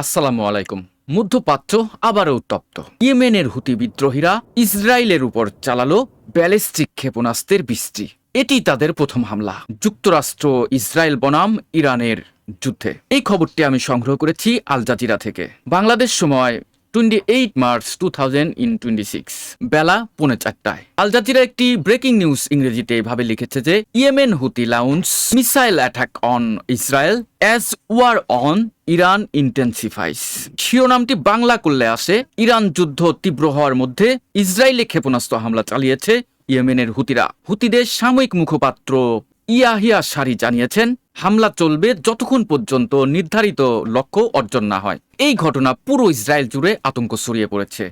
আসসালামু আলাইকুম। মধ্যপ্রাচ্য আবারও উত্তপ্ত। ইয়েমেনের হুতি বিদ্রোহীরা ইসরায়েলের উপর চালালো ব্যালিস্টিক ক্ষেপণাস্ত্রের বৃষ্টি। এটি তাদের প্রথম হামলা যুক্তরাষ্ট্র ইসরায়েল বনাম ইরানের যুদ্ধে। এই খবরটি আমি সংগ্রহ করেছি আল জাজিরা থেকে। বাংলাদেশ সময় 28 মার্চ 2026 বেলা 4:30টায় আল জাজিরা একটি ব্রেকিং নিউজ ইংরেজিতে এভাবে লিখেছে যে Yemen Houthi launch missile attack on Israel as war on Iran intensifies. শিরোনামটি বাংলা করলে আসে ইরান যুদ্ধ তীব্র হওয়ার মধ্যে ইসরায়েলে ক্ষেপণাস্ত্র হামলা চালিয়েছে ইয়েমেনের হুতিরা। হুতিদের সাময়িক মুখপাত্র ইয়াহিয়া সারি জানিয়েছেন হামলা চলবে যতক্ষণ পর্যন্ত নির্ধারিত লক্ষ্য অর্জন না হয়। এই ঘটনা পুরো ইসরায়েল জুড়ে আতঙ্ক ছড়িয়ে পড়েছে।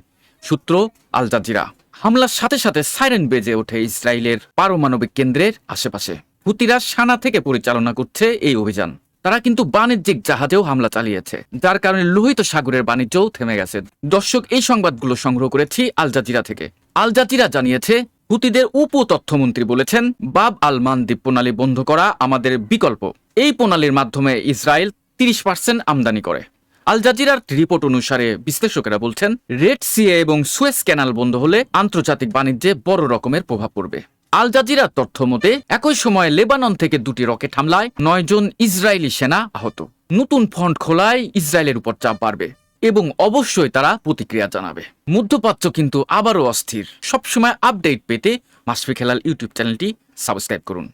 সূত্র আল জাজিরা। হামলার সাথে সাথে সাইরেন বেজে ওঠে ইসরায়েলের পারমাণবিক কেন্দ্রের আশেপাশে। হুতিরা সানা থেকে পরিচালনা করছে এই অভিযান। তারা কিন্তু বাণিজ্যিক জাহাজেও হামলা চালিয়েছে, যার কারণে লোহিত সাগরের বাণিজ্যও থেমে গেছে। দর্শক, এই সংবাদগুলো সংগ্রহ করেছি আল জাজিরা থেকে। আল জাজিরা জানিয়েছে হুতিদের উপ তথ্যমন্ত্রী বলেছেন বাব আল মানদিব প্রণালী বন্ধ করা আমাদের বিকল্প। এই প্রণালীর মাধ্যমে ইসরায়েল 30% আমদানি করে। আল জাজিরার রিপোর্ট অনুসারে বিশ্লেষকেরা বলছেন রেড সি এবং সুয়েজ ক্যানাল বন্ধ হলে আন্তর্জাতিক বাণিজ্যে বড় রকমের প্রভাব পড়বে। আল জাজিরার তথ্য মতে একই সময়ে লেবানন থেকে 2টি রকেট হামলায় 9 জন ইসরায়েলি সেনা আহত। নতুন ফ্রন্ট খোলায় ইসরায়েলের উপর চাপ বাড়বে এবং অবশ্যই তারা প্রতিক্রিয়া জানাবে। মধ্যপ্রাচ্য কিন্তু আবারও অস্থির। সবসময় আপডেট পেতে মাশফিক হেলাল ইউটিউব চ্যানেলটি সাবস্ক্রাইব করুন।